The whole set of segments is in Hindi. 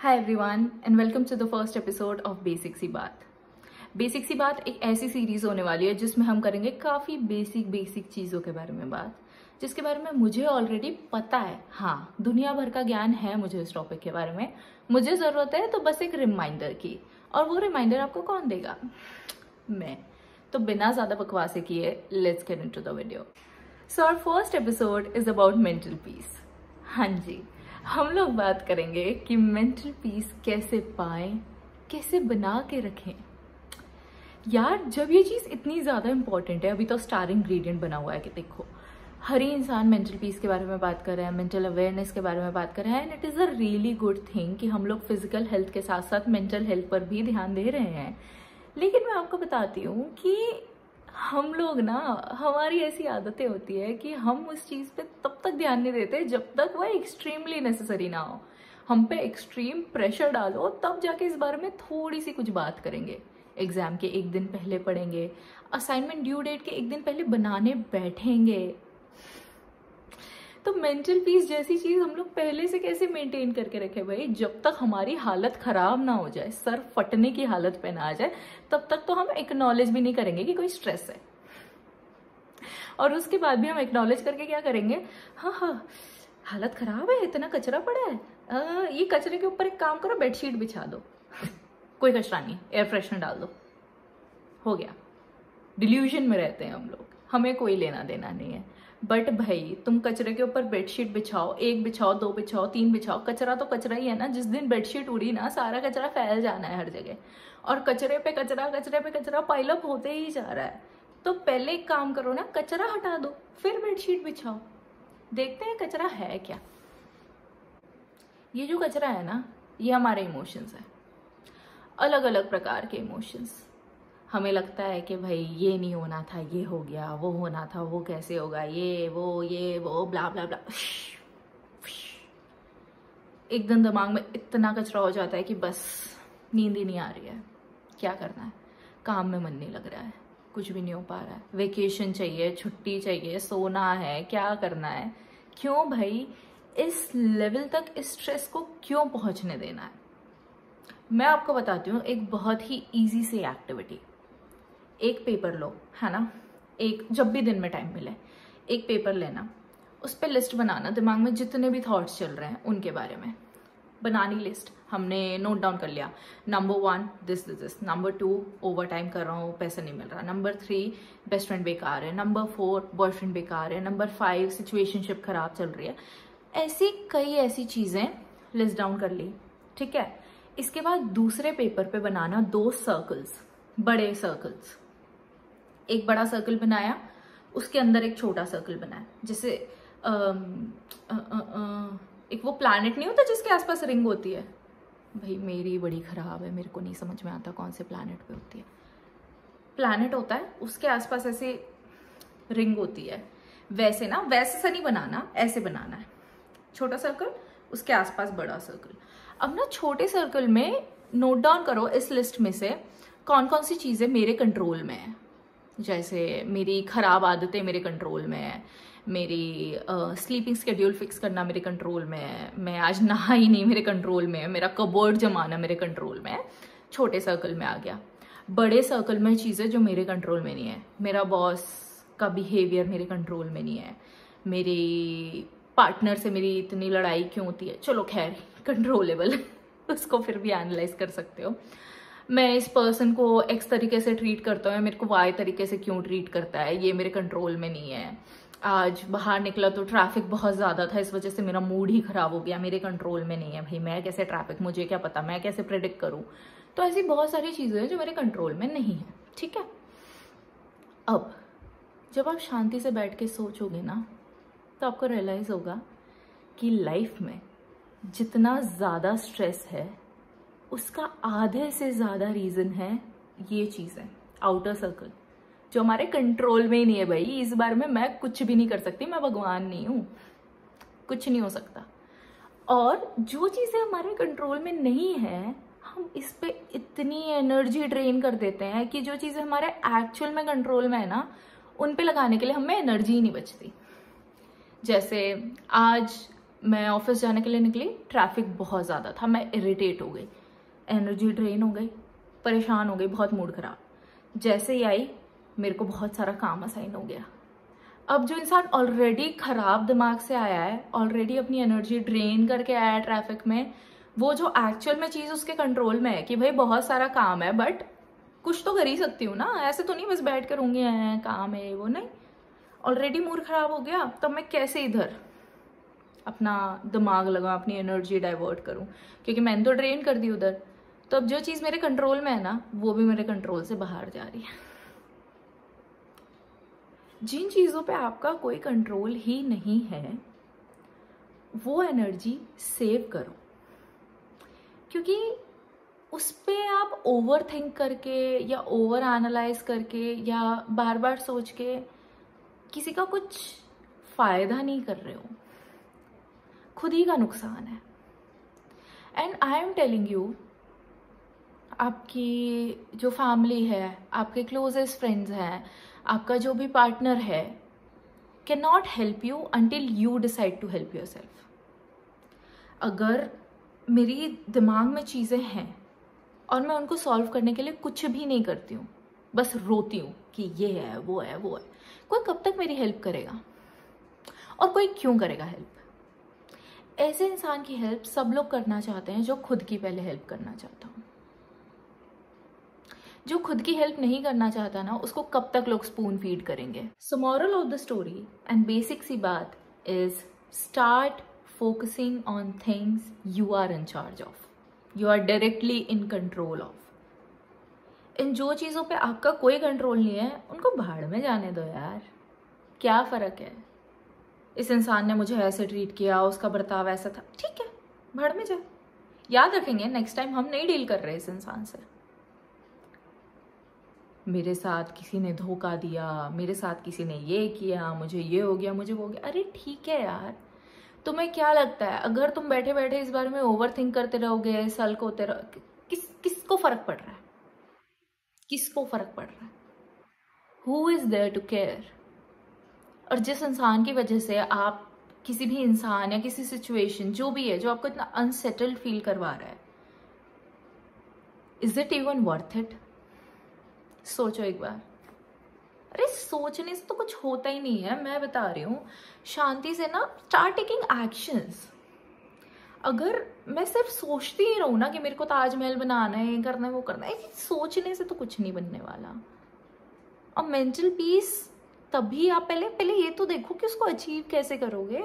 Hi everyone and welcome to the first episode of basic सी बात। बेसिक सी बात एक ऐसी सीरीज होने वाली है जिसमें हम करेंगे काफ़ी बेसिक चीज़ों के बारे में बात, जिसके बारे में मुझे ऑलरेडी पता है। हाँ, दुनिया भर का ज्ञान है मुझे इस टॉपिक के बारे में। मुझे ज़रूरत है तो बस एक रिमाइंडर की, और वो रिमाइंडर आपको कौन देगा? मैं। तो बिना ज़्यादा बकवासे किए let's get into the video. So our first episode is about mental peace. हाँ जी, हम लोग बात करेंगे कि मेंटल पीस कैसे पाएं, कैसे बना के रखें। यार, जब ये चीज़ इतनी ज़्यादा इंपॉर्टेंट है, अभी तो स्टार इंग्रेडिएंट बना हुआ है कि देखो हर ही इंसान मेंटल पीस के बारे में बात कर रहा है, मेंटल अवेयरनेस के बारे में बात कर रहा है, and it is a really good thing कि हम लोग फिजिकल हेल्थ के साथ साथ मेंटल हेल्थ पर भी ध्यान दे रहे हैं। लेकिन मैं आपको बताती हूँ कि हम लोग ना, हमारी ऐसी आदतें होती है कि हम उस चीज़ पे तब तक ध्यान नहीं देते जब तक वह एक्सट्रीमली नेसेसरी ना हो। हम पे एक्सट्रीम प्रेशर डालो तब जाके इस बारे में थोड़ी सी कुछ बात करेंगे। एग्जाम के एक दिन पहले पढ़ेंगे, असाइनमेंट ड्यू डेट के एक दिन पहले बनाने बैठेंगे। तो मेंटल पीस जैसी चीज हम लोग पहले से कैसे मेंटेन करके रखे भाई? जब तक हमारी हालत खराब ना हो जाए, सर फटने की हालत पे ना आ जाए, तब तक तो हम एक्नॉलेज भी नहीं करेंगे कि कोई स्ट्रेस है। और उसके बाद भी हम एक्नॉलेज करके क्या करेंगे? हाँ, हालत खराब है, इतना कचरा पड़ा है, ये कचरे के ऊपर एक काम करो, बेडशीट बिछा दो। कोई कचरा नहीं, एयर फ्रेशनर डाल दो, हो गया। डिल्यूजन में रहते हैं हम लोग, हमें कोई लेना देना नहीं है। बट भाई, तुम कचरे के ऊपर बेडशीट बिछाओ, एक बिछाओ, दो बिछाओ, तीन बिछाओ, कचरा तो कचरा ही है ना। जिस दिन बेडशीट उड़ी ना, सारा कचरा फैल जाना है हर जगह, और कचरे पे कचरा पाइलअप होते ही जा रहा है। तो पहले एक काम करो ना, कचरा हटा दो, फिर बेडशीट बिछाओ, देखते हैं कचरा है क्या। ये जो कचरा है ना, ये हमारे इमोशंस है, अलग अलग प्रकार के इमोशंस। हमें लगता है कि भाई ये नहीं होना था, ये हो गया, वो होना था, वो कैसे होगा, ये वो ब्ला ब्ला ब्ला। एक दिन दिमाग में इतना कचरा हो जाता है कि बस नींद ही नहीं आ रही है। क्या करना है? काम में मन नहीं लग रहा है, कुछ भी नहीं हो पा रहा है, वेकेशन चाहिए, छुट्टी चाहिए, सोना है, क्या करना है? क्यों भाई इस लेवल तक इस स्ट्रेस को क्यों पहुंचने देना है? मैं आपको बताती हूँ एक बहुत ही इजी सी एक्टिविटी। एक पेपर लो, है ना, एक जब भी दिन में टाइम मिले एक पेपर लेना, उस पर लिस्ट बनाना, दिमाग में जितने भी थॉट्स चल रहे हैं उनके बारे में बनानी लिस्ट। हमने नोट डाउन कर लिया, number 1 this, number 2 over time कर रहा हूँ, पैसा नहीं मिल रहा, नंबर 3 बेस्ट फ्रेंड बेकार है, नंबर 4 बॉयफ्रेंड बेकार है, नंबर 5 सिचुएशनशिप खराब चल रही है। ऐसी कई ऐसी चीज़ें लिस्ट डाउन कर ली, ठीक है। इसके बाद दूसरे पेपर पे बनाना 2 सर्कल्स, बड़े सर्कल्स। एक बड़ा सर्कल बनाया, उसके अंदर एक छोटा सर्कल बनाया। जैसे एक वो प्लैनेट नहीं होता जिसके आसपास रिंग होती है? भाई मेरी बड़ी खराब है, मेरे को नहीं समझ में आता कौन से प्लैनेट पे होती है। प्लैनेट होता है, उसके आसपास ऐसे रिंग होती है, वैसे ना, वैसे सा नहीं बनाना, ऐसे बनाना है। छोटा सर्कल, उसके आसपास बड़ा सर्कल। अब ना छोटे सर्कल में नोट डाउन करो इस लिस्ट में से कौन कौन सी चीज़ें मेरे कंट्रोल में है। जैसे मेरी खराब आदतें मेरे कंट्रोल में है, मेरी स्लीपिंग स्केड्यूल फिक्स करना मेरे कंट्रोल में है, मैं आज नहा ही नहीं मेरे कंट्रोल में है, मेरा कबोर्ड जमाना मेरे कंट्रोल में है। छोटे सर्कल में आ गया। बड़े सर्कल में चीज़ें जो मेरे कंट्रोल में नहीं है, मेरा बॉस का बिहेवियर मेरे कंट्रोल में नहीं है, मेरी पार्टनर से मेरी इतनी लड़ाई क्यों होती है, चलो खैर कंट्रोलेबल उसको फिर भी एनालाइज कर सकते हो। मैं इस पर्सन को एक्स तरीके से ट्रीट करता हूँ, मेरे को वाई तरीके से क्यों ट्रीट करता है, ये मेरे कंट्रोल में नहीं है। आज बाहर निकला तो ट्रैफिक बहुत ज़्यादा था, इस वजह से मेरा मूड ही खराब हो गया, मेरे कंट्रोल में नहीं है। भाई मैं कैसे ट्रैफिक, मुझे क्या पता, मैं कैसे प्रेडिक्ट करूँ? तो ऐसी बहुत सारी चीज़ें हैं जो मेरे कंट्रोल में नहीं है, ठीक है। अब जब आप शांति से बैठ के सोचोगे ना, तो आपको रियलाइज़ होगा कि लाइफ में जितना ज़्यादा स्ट्रेस है उसका आधे से ज़्यादा रीज़न है ये चीज़ें, आउटर सर्कल, जो हमारे कंट्रोल में ही नहीं है। भाई इस बारे में मैं कुछ भी नहीं कर सकती, मैं भगवान नहीं हूँ, कुछ नहीं हो सकता। और जो चीज़ें हमारे कंट्रोल में नहीं है, हम इस पे इतनी एनर्जी ड्रेन कर देते हैं कि जो चीज़ें हमारे एक्चुअल में कंट्रोल में है ना, उन पे लगाने के लिए हमें एनर्जी ही नहीं बचती। जैसे आज मैं ऑफिस जाने के लिए निकली, ट्रैफिक बहुत ज़्यादा था, मैं इरिटेट हो गई, एनर्जी ड्रेन हो गई, परेशान हो गई, बहुत मूड खराब। जैसे ही आई मेरे को बहुत सारा काम असाइन हो गया। अब जो इंसान ऑलरेडी खराब दिमाग से आया है, ऑलरेडी अपनी एनर्जी ड्रेन करके आया है ट्रैफिक में, वो जो एक्चुअल में चीज़ उसके कंट्रोल में है कि भाई बहुत सारा काम है बट कुछ तो कर ही सकती हूँ ना, ऐसे तो नहीं बस बैठ कर होंगे काम है वो, नहीं, ऑलरेडी मूड खराब हो गया, तब मैं कैसे इधर अपना दिमाग लगा, अपनी एनर्जी डाइवर्ट करूँ, क्योंकि मैंने तो ड्रेन कर दी उधर। तो अब जो चीज़ मेरे कंट्रोल में है ना, वो भी मेरे कंट्रोल से बाहर जा रही है। जिन चीज़ों पे आपका कोई कंट्रोल ही नहीं है, वो एनर्जी सेव करो, क्योंकि उस पे आप ओवर थिंक करके या ओवर एनालाइज करके या बार बार सोच के किसी का कुछ फायदा नहीं कर रहे हो, खुद ही का नुकसान है। And I am telling you, आपकी जो फैमिली है, आपके क्लोजेस्ट फ्रेंड्स हैं, आपका जो भी पार्टनर है, can not help you until you decide to help yourself. अगर मेरी दिमाग में चीज़ें हैं और मैं उनको सॉल्व करने के लिए कुछ भी नहीं करती हूँ, बस रोती हूँ कि ये है वो है वो है, कोई कब तक मेरी हेल्प करेगा और कोई क्यों करेगा हेल्प? ऐसे इंसान की हेल्प सब लोग करना चाहते हैं जो खुद की पहले हेल्प करना चाहता हूँ। जो खुद की हेल्प नहीं करना चाहता ना, उसको कब तक लोग स्पून फीड करेंगे। So moral of the story and basic सी बात is, start focusing on things you are in charge of, you are directly in control of. इन जो चीज़ों पे आपका कोई कंट्रोल नहीं है, उनको भाड़ में जाने दो यार, क्या फ़र्क है। इस इंसान ने मुझे ऐसे ट्रीट किया, उसका बर्ताव ऐसा था, ठीक है, भाड़ में जाए। याद रखेंगे नेक्स्ट टाइम हम नहीं डील कर रहे इस इंसान से। मेरे साथ किसी ने धोखा दिया, मेरे साथ किसी ने ये किया, मुझे ये हो गया, मुझे वो हो गया, अरे ठीक है यार, तुम्हें क्या लगता है अगर तुम बैठे बैठे इस बारे में ओवर थिंक करते रहोगे, सल्क होते रहो, किसको फर्क पड़ रहा है? किसको फर्क पड़ रहा है? Who is there to care? और जिस इंसान की वजह से आप किसी भी इंसान या किसी सिचुएशन जो भी है जो आपको इतना अनसेटल्ड फील करवा रहा है, is it even worth it? सोचो एक बार। अरे सोचने से तो कुछ होता ही नहीं है, मैं बता रही हूँ, शांति से ना स्टार्ट टेकिंग एक्शंस। अगर मैं सिर्फ सोचती ही रहूँ ना कि मेरे को ताजमहल बनाना है, ये करना है, वो करना है, सोचने से तो कुछ नहीं बनने वाला। और मेंटल पीस तभी आप पहले ये तो देखो कि उसको अचीव कैसे करोगे।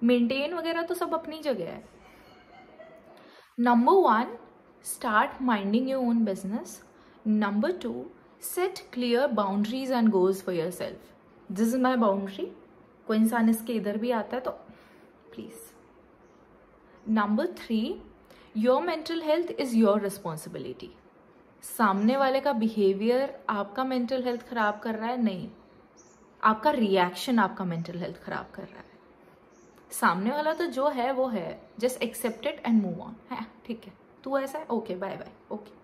मेंटेन वगैरह तो सब अपनी जगह है। Number 1, start minding your own business. Number 2, set clear boundaries and goals for yourself. This is my boundary. कोई इंसान इसके इधर भी आता है तो please. Number 3, your mental health is your responsibility. सामने वाले का बिहेवियर आपका मेंटल हेल्थ खराब कर रहा है? नहीं, आपका रिएक्शन आपका मेंटल हेल्थ खराब कर रहा है। सामने वाला तो जो है वो है, just accept it and move on. है ठीक है, तू ऐसा है, ओके बाय बाय, ओके।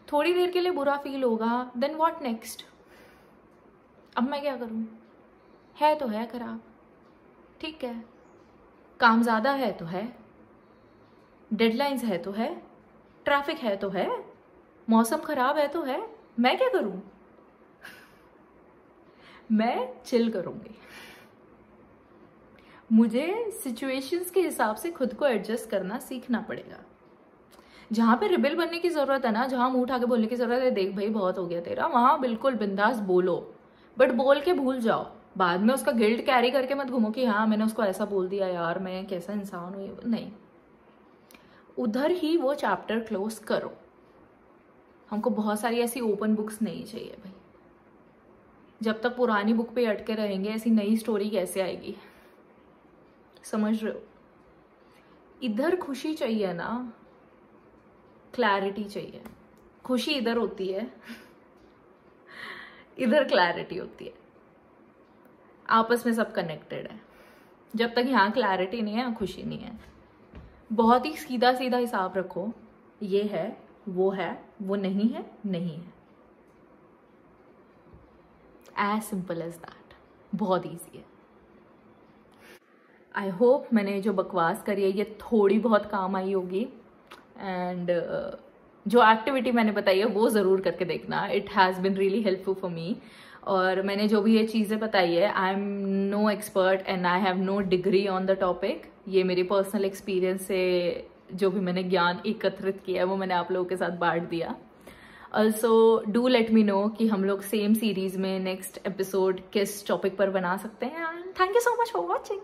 थोड़ी देर के लिए बुरा फील होगा, देन व्हाट नेक्स्ट? अब मैं क्या करूं? है तो है खराब, ठीक है, काम ज़्यादा है तो है, डेडलाइंस है तो है, ट्रैफिक है तो है, मौसम खराब है तो है, मैं क्या करूं? मैं चिल करूंगी। मुझे सिचुएशंस के हिसाब से खुद को एडजस्ट करना सीखना पड़ेगा। जहाँ पे रिबेल बनने की जरूरत है ना, जहाँ मुंह उठा के बोलने की जरूरत है, देख भाई बहुत हो गया तेरा, वहां बिल्कुल बिंदास बोलो, बट बोल के भूल जाओ। बाद में उसका गिल्ट कैरी करके मत घूमो कि हाँ मैंने उसको ऐसा बोल दिया, यार मैं कैसा इंसान हूँ, नहीं। उधर ही वो चैप्टर क्लोज करो। हमको बहुत सारी ऐसी ओपन बुक्स नहीं चाहिए भाई। जब तक पुरानी बुक पे अटके रहेंगे, ऐसी नई स्टोरी कैसे आएगी? समझ रहे हो? इधर खुशी चाहिए ना, क्लैरिटी चाहिए। खुशी इधर होती है, इधर क्लैरिटी होती है। आपस में सब कनेक्टेड है। जब तक यहाँ क्लैरिटी नहीं है, खुशी नहीं है। बहुत ही सीधा सीधा हिसाब रखो, ये है, वो नहीं है, नहीं है। As simple as that. बहुत ईजी है। आई होप मैंने जो बकवास करी है ये थोड़ी बहुत काम आई होगी, एंड जो एक्टिविटी मैंने बताई है वो ज़रूर करके देखना. It has been really helpful for me. और मैंने जो भी ये चीज़ें बताई है, I am no expert and I have no degree on the topic. ये मेरी पर्सनल एक्सपीरियंस से जो भी मैंने ज्ञान एकत्रित किया है वो मैंने आप लोगों के साथ बांट दिया. Also do let me know कि हम लोग सेम सीरीज में नेक्स्ट एपिसोड किस टॉपिक पर बना सकते हैं. And thank you so much for watching.